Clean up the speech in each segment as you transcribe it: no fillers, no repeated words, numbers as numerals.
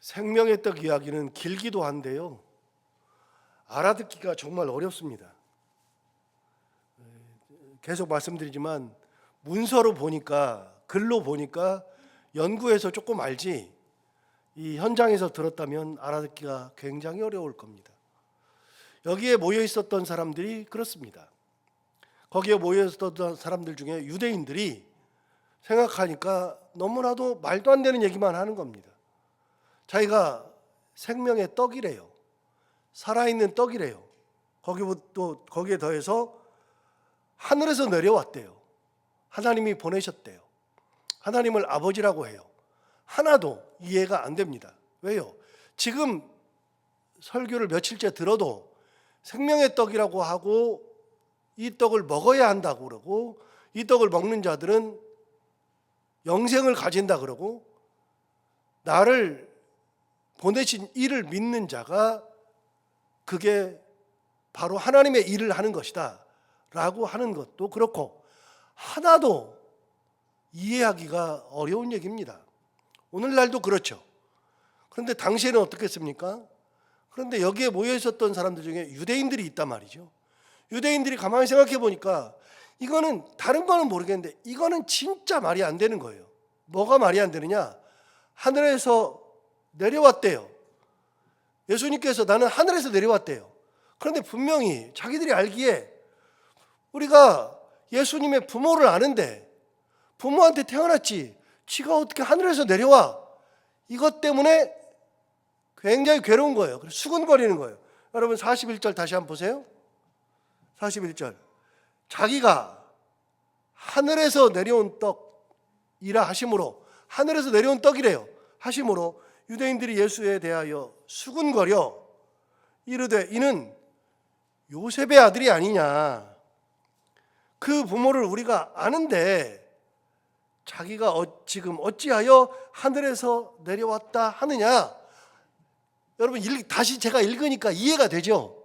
생명의 떡 이야기는 길기도 한데요, 알아듣기가 정말 어렵습니다. 계속 말씀드리지만 문서로 보니까, 글로 보니까 연구해서 조금 알지, 이 현장에서 들었다면 알아듣기가 굉장히 어려울 겁니다. 여기에 모여 있었던 사람들이 그렇습니다. 거기에 모여 있었던 사람들 중에 유대인들이 생각하니까 너무나도 말도 안 되는 얘기만 하는 겁니다. 자기가 생명의 떡이래요. 살아있는 떡이래요. 거기에 더해서 하늘에서 내려왔대요. 하나님이 보내셨대요. 하나님을 아버지라고 해요. 하나도 이해가 안 됩니다. 왜요? 지금 설교를 며칠째 들어도 생명의 떡이라고 하고 이 떡을 먹어야 한다고 그러고, 이 떡을 먹는 자들은 영생을 가진다 그러고, 나를 보내신 이를 믿는 자가 그게 바로 하나님의 일을 하는 것이다 라고 하는 것도 그렇고, 하나도 이해하기가 어려운 얘기입니다. 오늘날도 그렇죠. 그런데 당시에는 어떻겠습니까? 그런데 여기에 모여 있었던 사람들 중에 유대인들이 있단 말이죠. 유대인들이 가만히 생각해 보니까 이거는, 다른 거는 모르겠는데 이거는 진짜 말이 안 되는 거예요. 뭐가 말이 안 되느냐? 하늘에서 내려왔대요. 예수님께서 나는 하늘에서 내려왔대요. 그런데 분명히 자기들이 알기에, 우리가 예수님의 부모를 아는데 부모한테 태어났지 지가 어떻게 하늘에서 내려와? 이것 때문에 굉장히 괴로운 거예요. 그래서 수근거리는 거예요. 여러분 41절 다시 한번 보세요. 41절. 자기가 하늘에서 내려온 떡이라 하심으로, 하늘에서 내려온 떡이래요. 하심으로 유대인들이 예수에 대하여 수군거려 이르되 이는 요셉의 아들이 아니냐. 그 부모를 우리가 아는데 자기가 지금 어찌하여 하늘에서 내려왔다 하느냐. 여러분 다시 제가 읽으니까 이해가 되죠.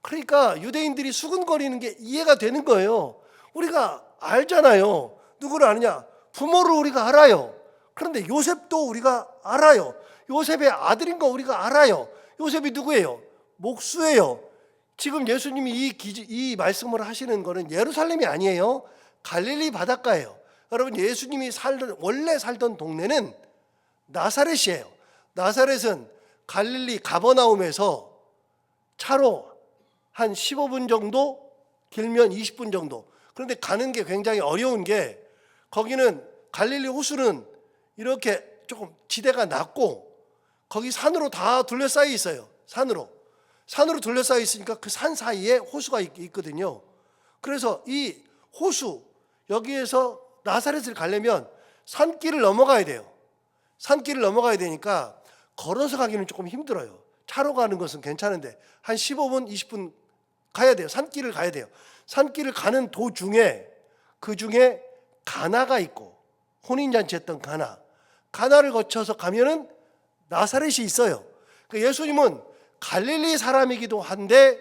그러니까 유대인들이 수근거리는 게 이해가 되는 거예요. 우리가 알잖아요. 누구를 아느냐? 부모를 우리가 알아요. 그런데 요셉도 우리가 알아요. 요셉의 아들인 거 우리가 알아요. 요셉이 누구예요? 목수예요. 지금 예수님이 이 말씀을 하시는 거는 예루살렘이 아니에요. 갈릴리 바닷가예요. 여러분, 예수님이 원래 살던 동네는 나사렛이에요. 나사렛은 갈릴리 가버나움에서 차로 한 15분 정도, 길면 20분 정도. 그런데 가는 게 굉장히 어려운 게, 거기는 갈릴리 호수는 이렇게 조금 지대가 낮고 거기 산으로 다 둘러싸여 있어요. 산으로 둘러싸여 있으니까 그 산 사이에 호수가 있거든요. 그래서 이 호수, 여기에서 나사렛을 가려면 산길을 넘어가야 돼요. 산길을 넘어가야 되니까 걸어서 가기는 조금 힘들어요. 차로 가는 것은 괜찮은데 한 15분, 20분 가야 돼요. 산길을 가야 돼요. 산길을 가는 도중에, 그 중에 가나가 있고, 혼인잔치 했던 가나를 거쳐서 가면은 나사렛이 있어요. 예수님은 갈릴리 사람이기도 한데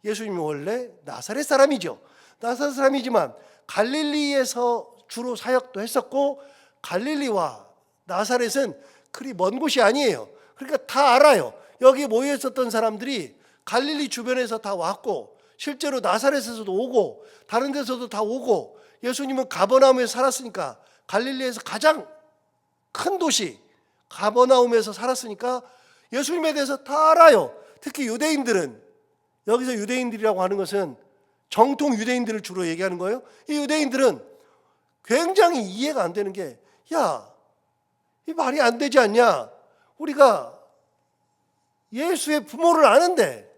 예수님이 원래 나사렛 사람이죠. 나사렛 사람이지만 갈릴리에서 주로 사역도 했었고, 갈릴리와 나사렛은 그리 먼 곳이 아니에요. 그러니까 다 알아요. 여기 모여 있었던 사람들이 갈릴리 주변에서 다 왔고, 실제로 나사렛에서도 오고 다른 데서도 다 오고, 예수님은 가버나움에서 살았으니까, 갈릴리에서 가장 큰 도시 가버나움에서 살았으니까 예수님에 대해서 다 알아요. 특히 유대인들은, 여기서 유대인들이라고 하는 것은 정통 유대인들을 주로 얘기하는 거예요. 이 유대인들은 굉장히 이해가 안 되는 게, 야, 이 말이 안 되지 않냐? 우리가 예수의 부모를 아는데,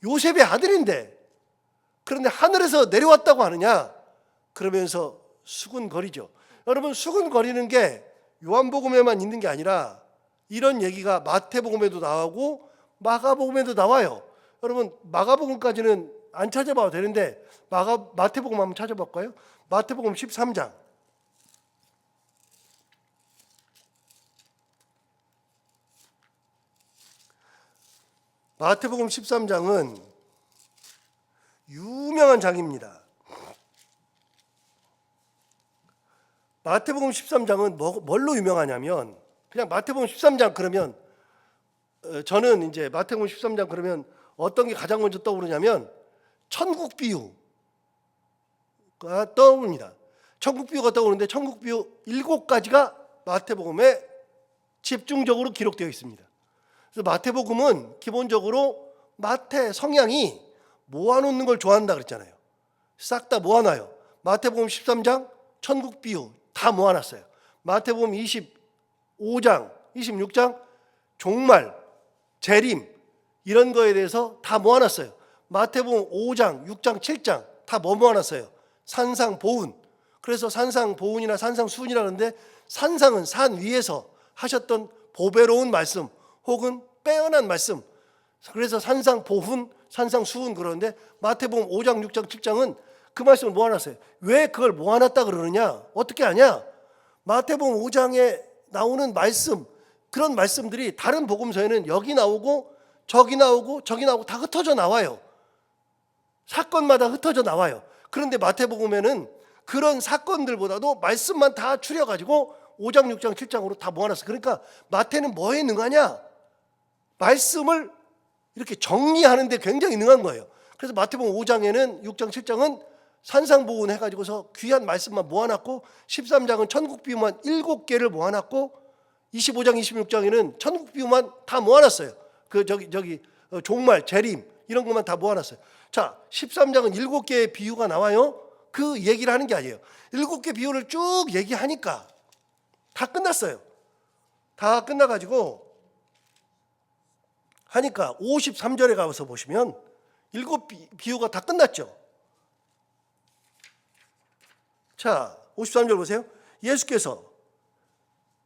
요셉의 아들인데, 그런데 하늘에서 내려왔다고 하느냐? 그러면서 수군거리죠. 여러분, 수군거리는 게 요한복음에만 있는 게 아니라 이런 얘기가 마태복음에도 나오고 마가복음에도 나와요. 여러분, 마가복음까지는 안 찾아봐도 되는데 마태복음 한번 찾아볼까요? 마태복음 13장. 마태복음 13장은 유명한 장입니다. 마태복음 13장은 뭘로 유명하냐면, 그냥 마태복음 13장 그러면 저는 이제 마태복음 13장 그러면 어떤 게 가장 먼저 떠오르냐면 천국 비유가 떠오릅니다. 천국 비유가 떠오르는데 천국 비유 7가지가 마태복음에 집중적으로 기록되어 있습니다. 그래서 마태복음은 기본적으로 마태 성향이 모아놓는 걸 좋아한다 그랬잖아요. 싹 다 모아놔요. 마태복음 13장 천국 비유 다 모아놨어요. 마태복음 25장, 26장 종말, 재림 이런 거에 대해서 다 모아놨어요. 마태복음 5장, 6장, 7장 다 모아놨어요. 산상보훈. 그래서 산상보훈이나 산상수훈이라 하는데 산상은 산 위에서 하셨던 보배로운 말씀 혹은 빼어난 말씀. 그래서 산상보훈, 산상수훈 그러는데 마태복음 5장, 6장, 7장은 그 말씀을 모아놨어요. 왜 그걸 모아놨다 그러느냐? 어떻게 아냐? 마태복음 5장에 나오는 말씀, 그런 말씀들이 다른 복음서에는 여기 나오고 저기 나오고 저기 나오고 다 흩어져 나와요. 사건마다 흩어져 나와요. 그런데 마태복음에는 그런 사건들보다도 말씀만 다 추려가지고 5장, 6장, 7장으로 다 모아놨어요. 그러니까 마태는 뭐에 능하냐? 말씀을 이렇게 정리하는 데 굉장히 능한 거예요. 그래서 마태복음 5장에는 6장, 7장은 산상보훈 해가지고서 귀한 말씀만 모아놨고 13장은 천국 비유만 7개를 모아놨고 25장, 26장에는 천국 비유만 다 모아놨어요. 그 종말, 재림 이런 것만 다 모아놨어요. 자, 13장은 7개의 비유가 나와요. 그 얘기를 하는 게 아니에요. 7개 비유를 쭉 얘기하니까 다 끝났어요. 다 끝나가지고 하니까 53절에 가서 보시면 7비유가 다 끝났죠. 자, 53절 보세요. 예수께서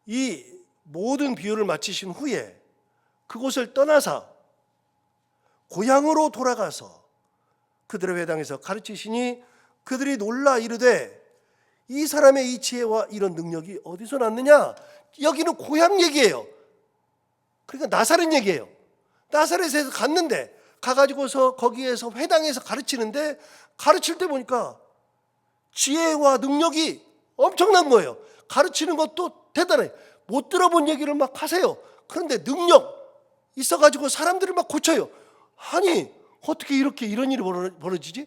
이 모든 비유를 마치신 후에 그곳을 떠나사 고향으로 돌아가서 그들의 회당에서 가르치시니 그들이 놀라 이르되 이 사람의 이 지혜와 이런 능력이 어디서 났느냐? 여기는 고향 얘기예요. 그러니까 나사렛 얘기예요. 나사렛에서 갔는데 가가지고서 거기에서 회당에서 가르치는데 가르칠 때 보니까 지혜와 능력이 엄청난 거예요. 가르치는 것도 대단해요. 못 들어본 얘기를 막 하세요. 그런데 능력 있어가지고 사람들을 막 고쳐요. 아니 어떻게 이렇게 이런 일이 벌어지지?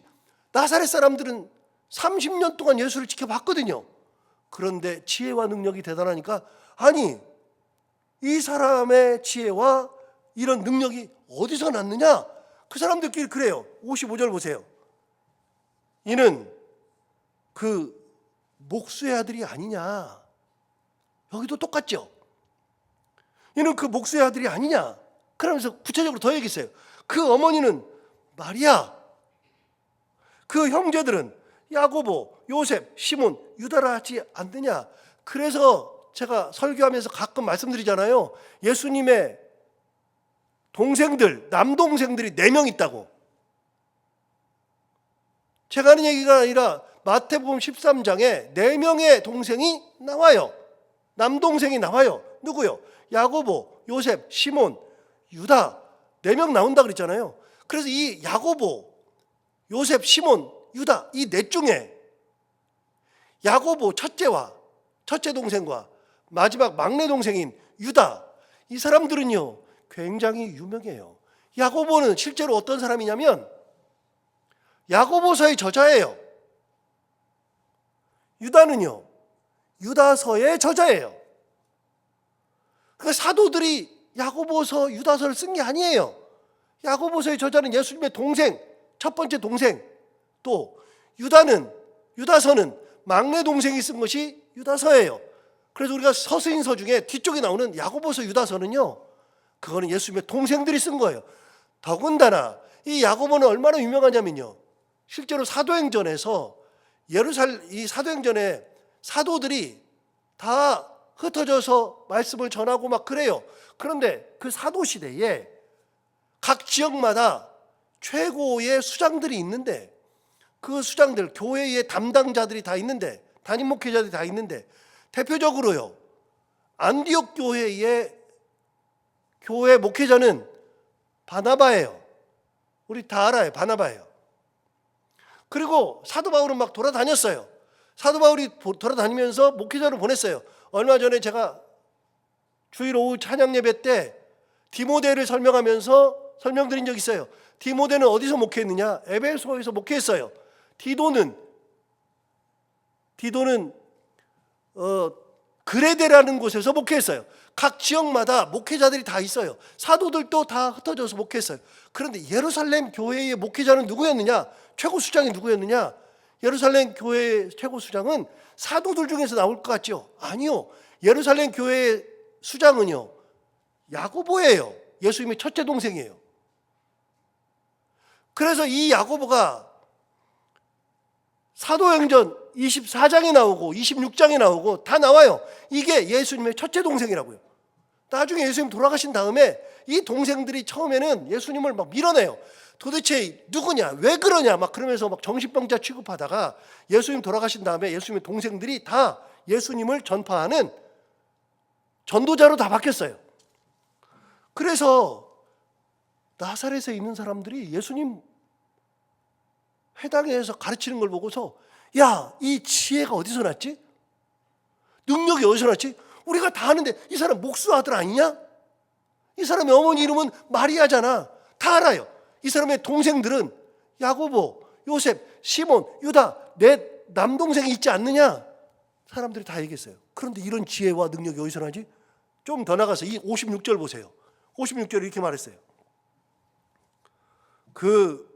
나사렛 사람들은 30년 동안 예수를 지켜봤거든요. 그런데 지혜와 능력이 대단하니까 아니 이 사람의 지혜와 이런 능력이 어디서 났느냐? 그 사람들끼리 그래요. 55절 보세요. 이는 그 목수의 아들이 아니냐? 여기도 똑같죠. 이는 그 목수의 아들이 아니냐? 그러면서 구체적으로 더 얘기했어요. 그 어머니는 마리아, 그 형제들은 야고보, 요셉, 시몬, 유다라 하지 않느냐? 그래서 제가 설교하면서 가끔 말씀드리잖아요. 예수님의 동생들, 남동생들이 4명 있다고. 제가 하는 얘기가 아니라 마태복음 13장에 4명의 동생이 나와요. 남동생이 나와요. 누구요? 야고보, 요셉, 시몬, 유다 4명 나온다 그랬잖아요. 그래서 이 야고보, 요셉, 시몬, 유다 이 4 중에 야고보 첫째 동생과 마지막 막내 동생인 유다 이 사람들은요 굉장히 유명해요. 야고보는 실제로 어떤 사람이냐면 야고보서의 저자예요. 유다는요 유다서의 저자예요. 그 사도들이 야고보서, 유다서를 쓴 게 아니에요. 야고보서의 저자는 예수님의 동생, 첫 번째 동생. 또 유다서는 막내 동생이 쓴 것이 유다서예요. 그래서 우리가 서신서 중에 뒤쪽에 나오는 야고보서, 유다서는요 그거는 예수님의 동생들이 쓴 거예요. 더군다나 이 야고보는 얼마나 유명하냐면요 실제로 사도행전에서 이 사도행전에 사도들이 다 흩어져서 말씀을 전하고 막 그래요. 그런데 그 사도 시대에 각 지역마다 최고의 수장들이 있는데 그 수장들, 교회의 담당자들이 다 있는데 담임 목회자들이 다 있는데 대표적으로요 안디옥 교회의 교회 목회자는 바나바예요. 우리 다 알아요. 바나바예요. 그리고 사도 바울은 막 돌아다녔어요. 사도 바울이 돌아다니면서 목회자를 보냈어요. 얼마 전에 제가 주일 오후 찬양 예배 때 디모데를 설명하면서 설명드린 적이 있어요. 디모데는 어디서 목회했느냐? 에베소에서 목회했어요. 디도는 그레데라는 곳에서 목회했어요. 각 지역마다 목회자들이 다 있어요. 사도들도 다 흩어져서 목회했어요. 그런데 예루살렘 교회의 목회자는 누구였느냐? 최고 수장이 누구였느냐? 예루살렘 교회의 최고 수장은 사도들 중에서 나올 것 같죠? 아니요. 예루살렘 교회의 수장은요, 야고보예요. 예수님의 첫째 동생이에요. 그래서 이 야고보가 사도행전 24장에 나오고 26장에 나오고 다 나와요. 이게 예수님의 첫째 동생이라고요. 나중에 예수님 돌아가신 다음에 이 동생들이 처음에는 예수님을 막 밀어내요. 도대체 누구냐? 왜 그러냐? 막 그러면서 막 정신병자 취급하다가 예수님 돌아가신 다음에 예수님의 동생들이 다 예수님을 전파하는 전도자로 다 바뀌었어요. 그래서 나사렛에 있는 사람들이 예수님 회당에서 가르치는 걸 보고서 야, 이 지혜가 어디서 났지? 능력이 어디서 났지? 우리가 다 아는데 이 사람 목수 아들 아니냐? 이 사람의 어머니 이름은 마리아잖아. 다 알아요. 이 사람의 동생들은 야고보, 요셉, 시몬, 유다, 내 남동생이 있지 않느냐? 사람들이 다 얘기했어요. 그런데 이런 지혜와 능력이 어디서 나지? 좀 더 나가서 이 56절 보세요. 56절에 이렇게 말했어요. 그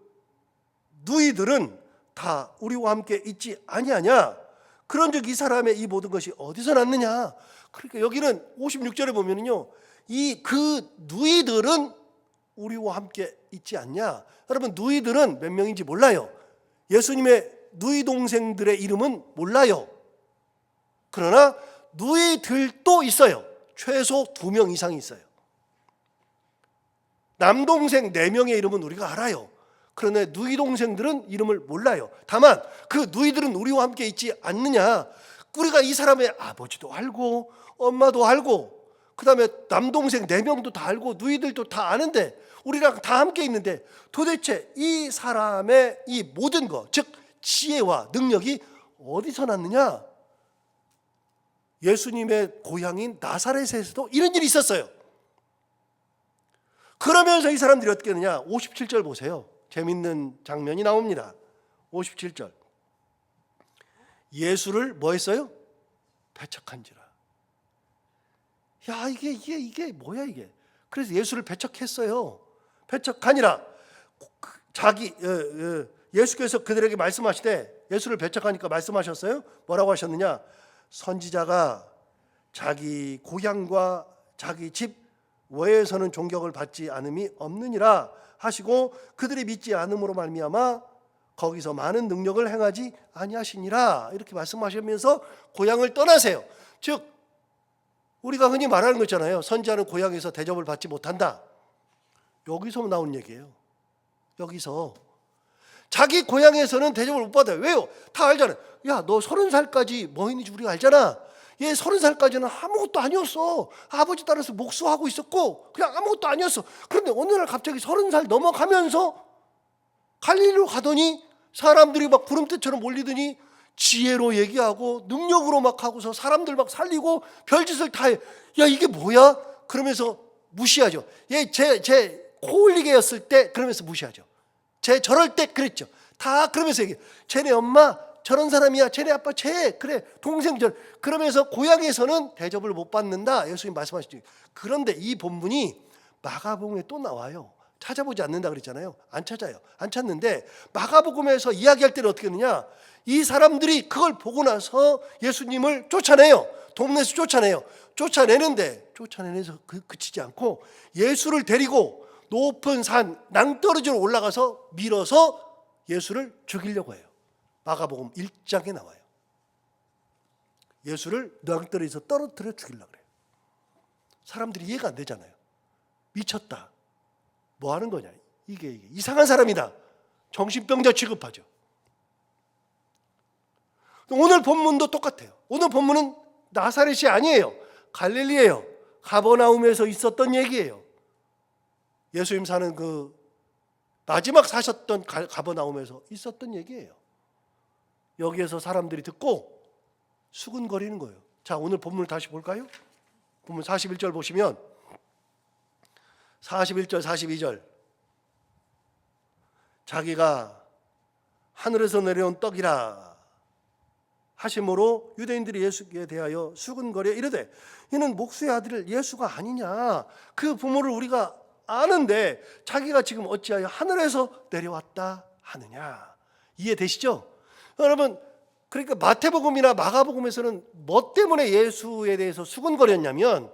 누이들은 다 우리와 함께 있지 아니하냐? 그런즉 이 사람의 이 모든 것이 어디서 났느냐? 그러니까 여기는 56절에 보면은요, 이 그 누이들은 우리와 함께 있지 않냐? 여러분, 누이들은 몇 명인지 몰라요. 예수님의 누이 동생들의 이름은 몰라요. 그러나 누이들도 있어요. 최소 2명 이상이 있어요. 남동생 4명의 이름은 우리가 알아요. 그러나 누이 동생들은 이름을 몰라요. 다만 그 누이들은 우리와 함께 있지 않느냐? 우리가 이 사람의 아버지도 알고 엄마도 알고 그 다음에 남동생 4명도 다 알고 누이들도 다 아는데 우리랑 다 함께 있는데 도대체 이 사람의 이 모든 것, 즉 지혜와 능력이 어디서 났느냐? 예수님의 고향인 나사렛에서도 이런 일이 있었어요. 그러면서 이 사람들이 어떻게 했느냐? 57절 보세요. 재밌는 장면이 나옵니다. 57절. 예수를 뭐 했어요? 배척한지라. 야, 이게 뭐야 이게? 그래서 예수를 배척했어요. 배척하니라. 예수께서 그들에게 말씀하시되, 예수를 배척하니까 말씀하셨어요. 뭐라고 하셨느냐? 선지자가 자기 고향과 자기 집 외에서는 존경을 받지 않음이 없느니라 하시고 그들이 믿지 않음으로 말미암아 거기서 많은 능력을 행하지 아니하시니라, 이렇게 말씀하시면서 고향을 떠나세요. 즉 우리가 흔히 말하는 거 있잖아요. 선지자는 고향에서 대접을 받지 못한다. 여기서 나온 얘기예요. 여기서 자기 고향에서는 대접을 못 받아요. 왜요? 다 알잖아요. 야, 너 30살까지 뭐 했는지 우리가 알잖아. 얘 30살까지는 아무것도 아니었어. 아버지 따라서 목수하고 있었고 그냥 아무것도 아니었어. 그런데 어느 날 갑자기 30살 넘어가면서 갈릴리로 가더니 사람들이 막 구름대처럼 몰리더니 지혜로 얘기하고 능력으로 막 하고서 사람들 막 살리고 별짓을 다 해. 야, 이게 뭐야? 그러면서 무시하죠. 얘 제 코 흘리게였을 때 그러면서 무시하죠. 쟤 저럴 때 그랬죠. 다 그러면서 얘기해. 쟤네 엄마 저런 사람이야. 쟤네 아빠 그래 동생 그러면서 고향에서는 대접을 못 받는다. 예수님 말씀하시죠. 그런데 이 본문이 마가복음에 또 나와요. 찾아보지 않는다 그랬잖아요. 안 찾아요. 안 찾는데 마가복음에서 이야기할 때는 어떻게 했느냐? 이 사람들이 그걸 보고 나서 예수님을 쫓아내요. 동네에서 쫓아내요. 쫓아내서 그치지 않고 예수를 데리고 높은 산 낭떠러지로 올라가서 밀어서 예수를 죽이려고 해요. 마가복음 1장에 나와요. 예수를 낭떠러지에서 떨어뜨려 죽이려고 그래요. 사람들이 이해가 안 되잖아요. 미쳤다. 뭐 하는 거냐? 이게 이상한 사람이다. 정신병자 취급하죠. 오늘 본문도 똑같아요. 오늘 본문은 나사렛이 아니에요. 갈릴리예요. 가버나움에서 있었던 얘기예요. 예수님 사는 그 마지막 사셨던 가버나움에서 있었던 얘기예요. 여기에서 사람들이 듣고 수근거리는 거예요. 자, 오늘 본문을 다시 볼까요? 보면 41절 보시면 41절 42절 자기가 하늘에서 내려온 떡이라 하심으로 유대인들이 예수께 대하여 수군거려 이르되 이는 목수의 아들 예수가 아니냐. 그 부모를 우리가 아는데 자기가 지금 어찌하여 하늘에서 내려왔다 하느냐. 이해되시죠? 여러분, 그러니까 마태복음이나 마가복음에서는 뭐 때문에 예수에 대해서 수군거렸냐면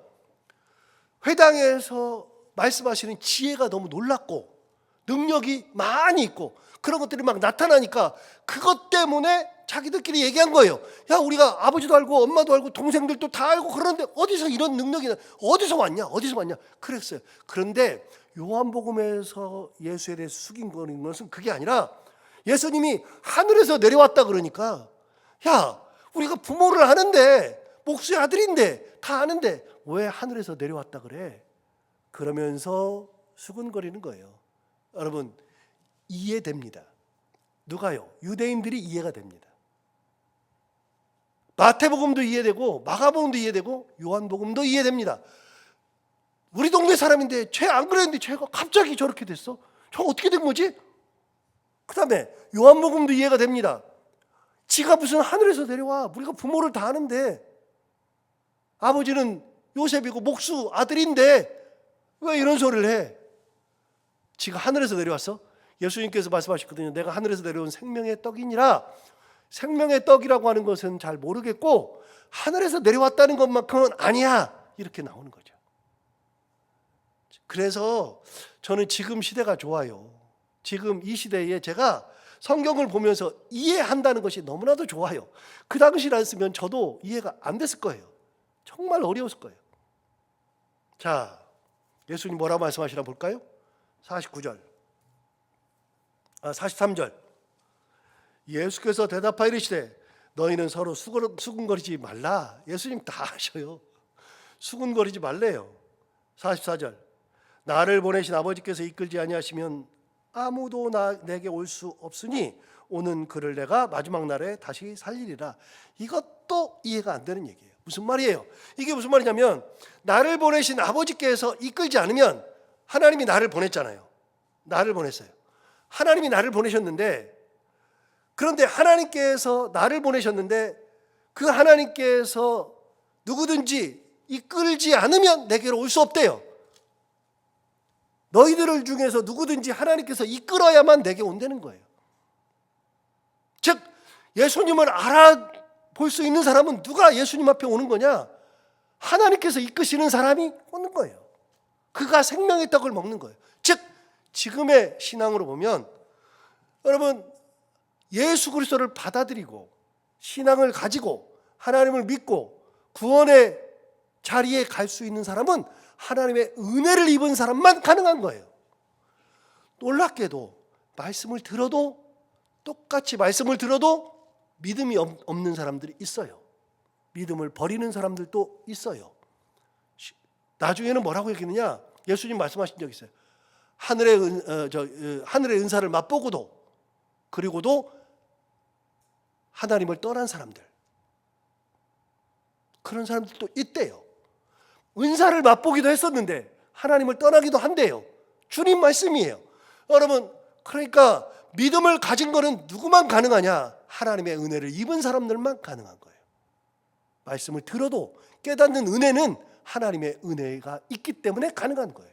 회당에서 말씀하시는 지혜가 너무 놀랍고 능력이 많이 있고 그런 것들이 막 나타나니까 그것 때문에 자기들끼리 얘기한 거예요. 야, 우리가 아버지도 알고 엄마도 알고 동생들도 다 알고 그러는데 어디서 이런 능력이 어디서 왔냐? 어디서 왔냐? 그랬어요. 그런데 요한복음에서 예수에 대해서 숙인거리는 것은 그게 아니라 예수님이 하늘에서 내려왔다 그러니까 야, 우리가 부모를 아는데 목수의 아들인데 다 아는데 왜 하늘에서 내려왔다 그래? 그러면서 수군거리는 거예요. 여러분, 이해됩니다. 누가요? 유대인들이 이해가 됩니다. 마태복음도 이해되고 마가복음도 이해되고 요한복음도 이해됩니다. 우리 동네 사람인데 쟤 안 그랬는데 쟤가 갑자기 저렇게 됐어? 저 어떻게 된 거지? 그 다음에 요한복음도 이해가 됩니다. 지가 무슨 하늘에서 내려와. 우리가 부모를 다 아는데 아버지는 요셉이고 목수 아들인데 왜 이런 소리를 해? 지가 하늘에서 내려왔어? 예수님께서 말씀하셨거든요. 내가 하늘에서 내려온 생명의 떡이니라. 생명의 떡이라고 하는 것은 잘 모르겠고 하늘에서 내려왔다는 것만큼은 아니야. 이렇게 나오는 거죠. 그래서 저는 지금 시대가 좋아요. 지금 이 시대에 제가 성경을 보면서 이해한다는 것이 너무나도 좋아요. 그 당시라으면 저도 이해가 안 됐을 거예요. 정말 어려웠을 거예요. 자, 예수님 뭐라고 말씀하시나 볼까요? 43절 예수께서 대답하여 이르시되 너희는 서로 수군거리지 말라. 예수님 다 아셔요. 수군거리지 말래요. 44절 나를 보내신 아버지께서 이끌지 아니하시면 아무도 내게 올 수 없으니 오는 그를 내가 마지막 날에 다시 살리리라. 이것도 이해가 안 되는 얘기예요. 무슨 말이에요? 이게 무슨 말이냐면 나를 보내신 아버지께서 이끌지 않으면 하나님이 나를 보냈잖아요. 나를 보냈어요. 하나님이 나를 보내셨는데 그런데 하나님께서 나를 보내셨는데 그 하나님께서 누구든지 이끌지 않으면 내게로 올 수 없대요. 너희들 중에서 누구든지 하나님께서 이끌어야만 내게 온다는 거예요. 즉 예수님을 알아볼 수 있는 사람은 누가 예수님 앞에 오는 거냐? 하나님께서 이끄시는 사람이 오는 거예요. 그가 생명의 떡을 먹는 거예요. 즉 지금의 신앙으로 보면 여러분 예수 그리스도를 받아들이고 신앙을 가지고 하나님을 믿고 구원의 자리에 갈 수 있는 사람은 하나님의 은혜를 입은 사람만 가능한 거예요. 놀랍게도 말씀을 들어도 똑같이 말씀을 들어도 믿음이 없는 사람들이 있어요. 믿음을 버리는 사람들도 있어요. 나중에는 뭐라고 얘기했느냐? 예수님 말씀하신 적 있어요. 하늘의 은사를 맛보고도 그리고도 하나님을 떠난 사람들, 그런 사람들도 있대요. 은사를 맛보기도 했었는데 하나님을 떠나기도 한대요. 주님 말씀이에요. 여러분, 그러니까 믿음을 가진 거는 누구만 가능하냐? 하나님의 은혜를 입은 사람들만 가능한 거예요. 말씀을 들어도 깨닫는 은혜는 하나님의 은혜가 있기 때문에 가능한 거예요.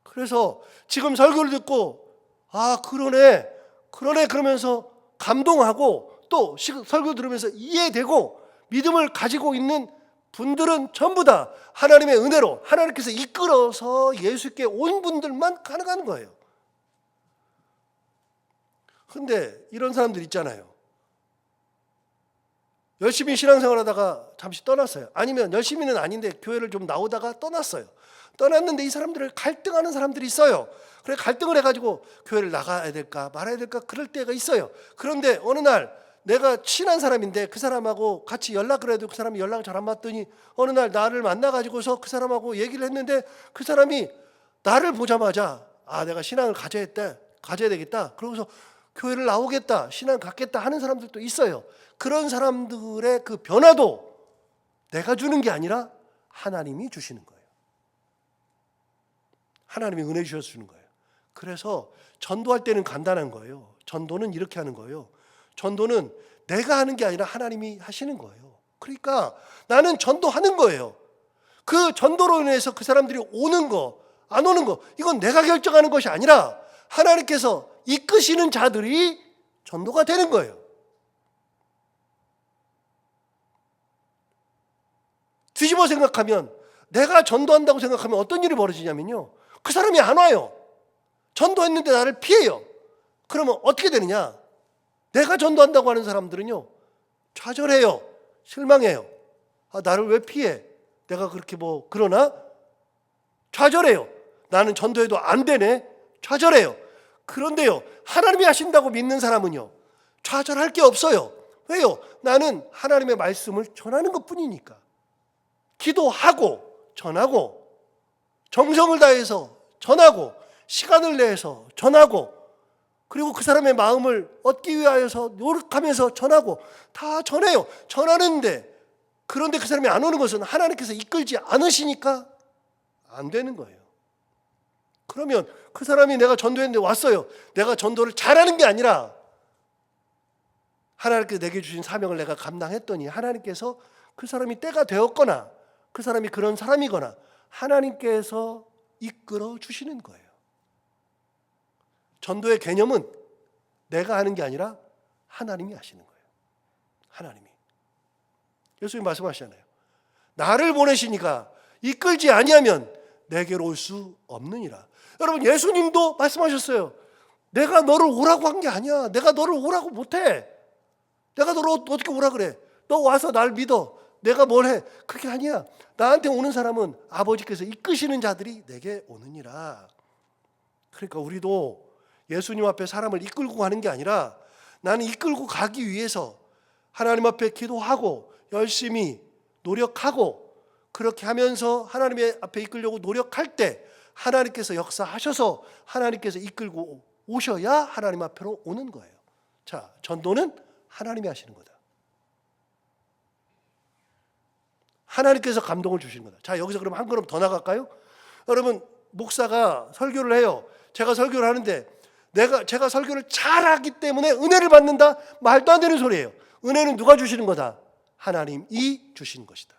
그래서 지금 설교를 듣고 그러네 그러면서 감동하고 또 설교 들으면서 이해되고 믿음을 가지고 있는 분들은 전부 다 하나님의 은혜로 하나님께서 이끌어서 예수께 온 분들만 가능한 거예요. 근데 이런 사람들 있잖아요. 열심히 신앙생활하다가 잠시 떠났어요. 아니면 열심히는 아닌데 교회를 좀 나오다가 떠났어요. 떠났는데 이 사람들을 갈등하는 사람들이 있어요. 그래 갈등을 해가지고 교회를 나가야 될까 말아야 될까 그럴 때가 있어요. 그런데 어느 날 내가 친한 사람인데 그 사람하고 같이 연락을 해도 그 사람이 연락을 잘 안 받더니 어느 날 나를 만나가지고서 그 사람하고 얘기를 했는데 그 사람이 나를 보자마자 내가 신앙을 가져야 되겠다. 그러고서 교회를 나오겠다, 신앙 갖겠다 하는 사람들도 있어요. 그런 사람들의 그 변화도 내가 주는 게 아니라 하나님이 주시는 거예요. 하나님이 은혜 주셔서 주는 거예요. 그래서 전도할 때는 간단한 거예요. 전도는 이렇게 하는 거예요. 전도는 내가 하는 게 아니라 하나님이 하시는 거예요. 그러니까 나는 전도하는 거예요. 그 전도로 인해서 그 사람들이 오는 거, 안 오는 거, 이건 내가 결정하는 것이 아니라 하나님께서 이끄시는 자들이 전도가 되는 거예요. 뒤집어 생각하면, 내가 전도한다고 생각하면 어떤 일이 벌어지냐면요, 그 사람이 안 와요. 전도했는데 나를 피해요. 그러면 어떻게 되느냐? 내가 전도한다고 하는 사람들은요, 좌절해요. 실망해요. 아, 나를 왜 피해? 내가 그렇게 그러나? 좌절해요. 나는 전도해도 안 되네? 좌절해요. 그런데요, 하나님이 하신다고 믿는 사람은요, 좌절할 게 없어요. 왜요? 나는 하나님의 말씀을 전하는 것 뿐이니까. 기도하고, 전하고, 정성을 다해서 전하고, 시간을 내서 전하고, 그리고 그 사람의 마음을 얻기 위하여서 노력하면서 전하고, 다 전해요. 전하는데, 그런데 그 사람이 안 오는 것은 하나님께서 이끌지 않으시니까 안 되는 거예요. 그러면 그 사람이 내가 전도했는데 왔어요. 내가 전도를 잘하는 게 아니라 하나님께서 내게 주신 사명을 내가 감당했더니 하나님께서 그 사람이 때가 되었거나 그 사람이 그런 사람이거나 하나님께서 이끌어 주시는 거예요. 전도의 개념은 내가 하는 게 아니라 하나님이 하시는 거예요. 하나님이. 예수님 말씀하시잖아요. 나를 보내시니까 이끌지 아니하면 내게로 올 수 없느니라. 여러분, 예수님도 말씀하셨어요. 내가 너를 오라고 한 게 아니야. 내가 너를 오라고 못해. 내가 너를 어떻게 오라 그래? 너 와서 날 믿어. 내가 뭘 해? 그게 아니야. 나한테 오는 사람은 아버지께서 이끄시는 자들이 내게 오느니라. 그러니까 우리도 예수님 앞에 사람을 이끌고 가는 게 아니라 나는 이끌고 가기 위해서 하나님 앞에 기도하고 열심히 노력하고 그렇게 하면서 하나님의 앞에 이끌려고 노력할 때 하나님께서 역사하셔서 하나님께서 이끌고 오셔야 하나님 앞으로 오는 거예요. 자, 전도는 하나님이 하시는 거다. 하나님께서 감동을 주시는 거다. 자, 여기서 그럼 한 걸음 더 나갈까요? 여러분, 목사가 설교를 해요. 제가 설교를 하는데 제가 설교를 잘하기 때문에 은혜를 받는다? 말도 안 되는 소리예요. 은혜는 누가 주시는 거다? 하나님이 주시는 것이다.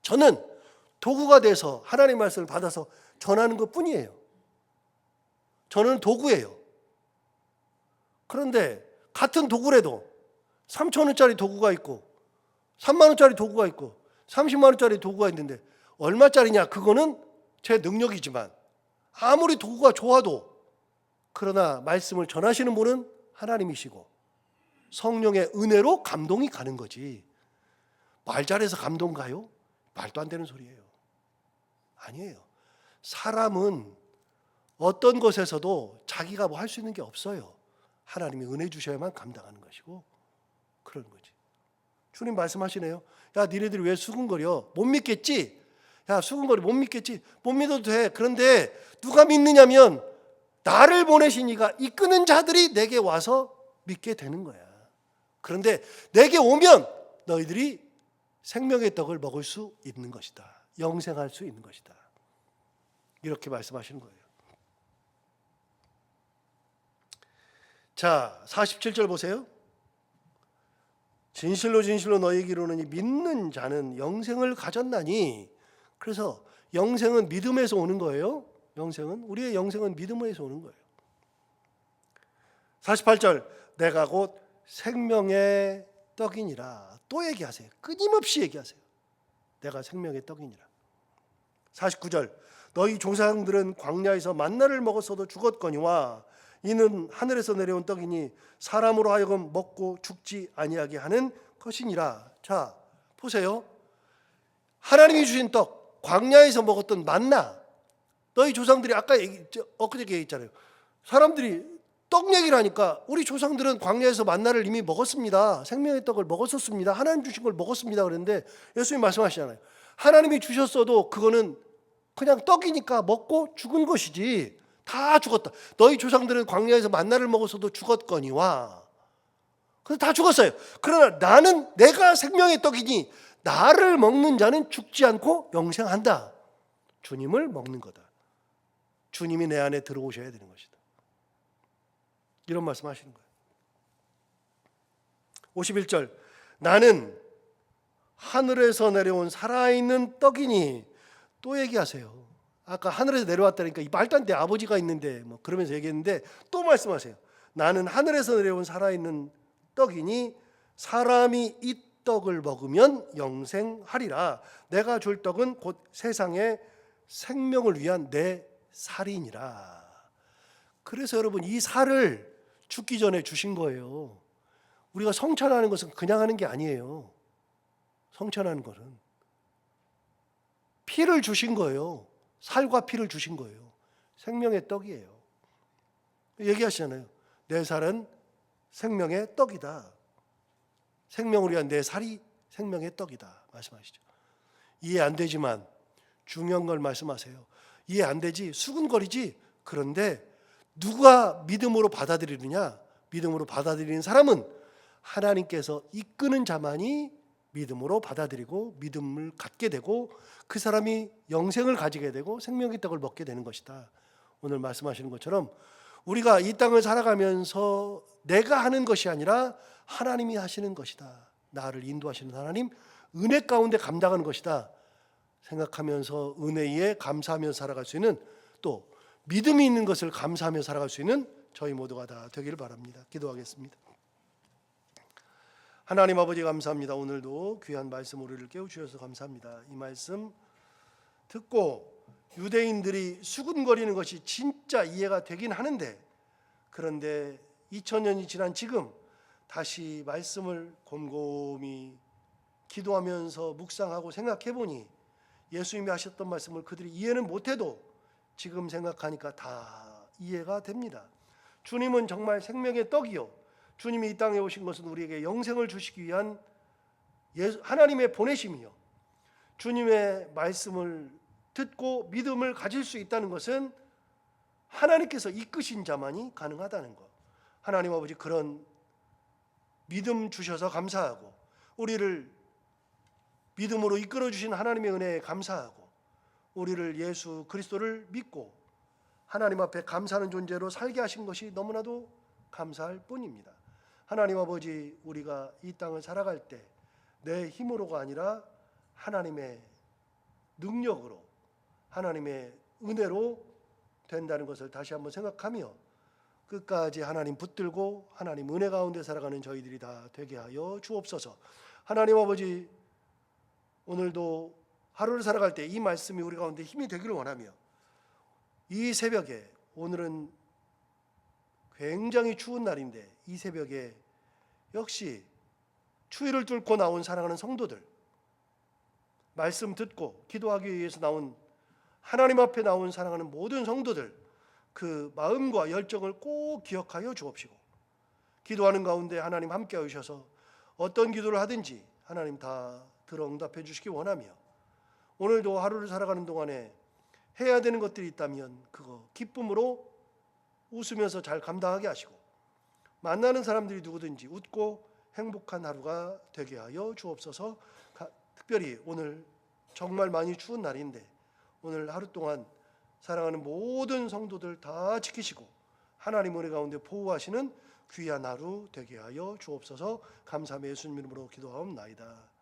저는 도구가 돼서 하나님 말씀을 받아서 전하는 것 뿐이에요. 저는 도구예요. 그런데 같은 도구라도 3,000원짜리 도구가 있고 3만 원짜리 도구가 있고 30만 원짜리 도구가 있는데 얼마짜리냐? 그거는 제 능력이지만 아무리 도구가 좋아도 그러나 말씀을 전하시는 분은 하나님이시고 성령의 은혜로 감동이 가는 거지. 말 잘해서 감동 가요? 말도 안 되는 소리예요. 아니에요. 사람은 어떤 것에서도 자기가 할 수 있는 게 없어요. 하나님이 은혜 주셔야만 감당하는 것이고 그런 거지. 주님 말씀하시네요. 야, 니네들이 왜 수근거려? 못 믿겠지? 야, 수근거려 못 믿겠지? 못 믿어도 돼. 그런데 누가 믿느냐면 나를 보내신 이가 이끄는 자들이 내게 와서 믿게 되는 거야. 그런데 내게 오면 너희들이 생명의 떡을 먹을 수 있는 것이다. 영생할 수 있는 것이다. 이렇게 말씀하시는 거예요. 자, 47절 보세요. 진실로 진실로 너희에게 이르노니 믿는 자는 영생을 가졌나니. 그래서 영생은 믿음에서 오는 거예요. 우리의 영생은 믿음에서 오는 거예요. 48절 내가 곧 생명의 떡이니라. 또 얘기하세요. 끊임없이 얘기하세요. 내가 생명의 떡이니라. 49절 너희 조상들은 광야에서 만나를 먹었어도 죽었거니와 이는 하늘에서 내려온 떡이니 사람으로 하여금 먹고 죽지 아니하게 하는 것이니라. 자, 보세요. 하나님이 주신 떡, 광야에서 먹었던 만나. 너희 조상들이 아까 엊그저께 얘기했잖아요. 사람들이 떡 얘기를 하니까 우리 조상들은 광야에서 만나를 이미 먹었습니다. 생명의 떡을 먹었었습니다. 하나님 주신 걸 먹었습니다. 그랬는데 예수님 말씀하시잖아요. 하나님이 주셨어도 그거는 그냥 떡이니까 먹고 죽은 것이지. 다 죽었다. 너희 조상들은 광야에서 만나를 먹었어도 죽었거니와. 그래서 다 죽었어요. 그러나 나는 내가 생명의 떡이니 나를 먹는 자는 죽지 않고 영생한다. 주님을 먹는 거다. 주님이 내 안에 들어오셔야 되는 것이다. 이런 말씀하시는 거예요. 51절, 나는 하늘에서 내려온 살아있는 떡이니. 또 얘기하세요. 아까 하늘에서 내려왔다니까 이 말도 안 돼, 아버지가 있는데 뭐 그러면서 얘기했는데 또 말씀하세요. 나는 하늘에서 내려온 살아있는 떡이니 사람이 이 떡을 먹으면 영생하리라. 내가 줄 떡은 곧 세상의 생명을 위한 내 살이니라. 그래서 여러분, 이 살을 죽기 전에 주신 거예요. 우리가 성찬하는 것은 그냥 하는 게 아니에요. 성찬하는 것은 피를 주신 거예요. 살과 피를 주신 거예요. 생명의 떡이에요. 얘기하시잖아요. 내 살은 생명의 떡이다. 생명을 위한 내 살이 생명의 떡이다 말씀하시죠. 이해 안 되지만 중요한 걸 말씀하세요. 이해 안 되지, 수근거리지. 그런데 누가 믿음으로 받아들이느냐? 믿음으로 받아들이는 사람은 하나님께서 이끄는 자만이 믿음으로 받아들이고 믿음을 갖게 되고 그 사람이 영생을 가지게 되고 생명의 떡을 먹게 되는 것이다. 오늘 말씀하시는 것처럼 우리가 이 땅을 살아가면서 내가 하는 것이 아니라 하나님이 하시는 것이다. 나를 인도하시는 하나님, 은혜 가운데 감당하는 것이다 생각하면서 은혜에 감사하며 살아갈 수 있는, 또 믿음이 있는 것을 감사하며 살아갈 수 있는 저희 모두가 다 되기를 바랍니다. 기도하겠습니다. 하나님 아버지, 감사합니다. 오늘도 귀한 말씀 우리를 깨우주셔서 감사합니다. 이 말씀 듣고 유대인들이 수군거리는 것이 진짜 이해가 되긴 하는데, 그런데 2000년이 지난 지금 다시 말씀을 곰곰이 기도하면서 묵상하고 생각해 보니 예수님이 하셨던 말씀을 그들이 이해는 못해도 지금 생각하니까 다 이해가 됩니다. 주님은 정말 생명의 떡이요, 주님이 이 땅에 오신 것은 우리에게 영생을 주시기 위한 하나님의 보내심이요, 주님의 말씀을 듣고 믿음을 가질 수 있다는 것은 하나님께서 이끄신 자만이 가능하다는 것. 하나님 아버지, 그런 믿음 주셔서 감사하고 우리를 믿음으로 이끌어 주신 하나님의 은혜에 감사하고 우리를 예수 그리스도를 믿고 하나님 앞에 감사하는 존재로 살게 하신 것이 너무나도 감사할 뿐입니다. 하나님 아버지, 우리가 이 땅을 살아갈 때 내 힘으로가 아니라 하나님의 능력으로, 하나님의 은혜로 된다는 것을 다시 한번 생각하며 끝까지 하나님 붙들고 하나님 은혜 가운데 살아가는 저희들이 다 되게 하여 주옵소서. 하나님 아버지, 오늘도 하루를 살아갈 때 이 말씀이 우리 가운데 힘이 되기를 원하며, 이 새벽에, 오늘은 굉장히 추운 날인데 이 새벽에 역시 추위를 뚫고 나온 사랑하는 성도들, 말씀 듣고 기도하기 위해서 나온, 하나님 앞에 나온 사랑하는 모든 성도들, 그 마음과 열정을 꼭 기억하여 주옵시고 기도하는 가운데 하나님 함께 하셔서 어떤 기도를 하든지 하나님 다 들어 응답해 주시기 원하며, 오늘도 하루를 살아가는 동안에 해야 되는 것들이 있다면 그거 기쁨으로 웃으면서 잘 감당하게 하시고, 만나는 사람들이 누구든지 웃고 행복한 하루가 되게 하여 주옵소서. 특별히 오늘 정말 많이 추운 날인데 오늘 하루 동안 사랑하는 모든 성도들 다 지키시고 하나님 은혜 가운데 보호하시는 귀한 하루 되게 하여 주옵소서. 감사함의 예수님 이름으로 기도하옵나이다.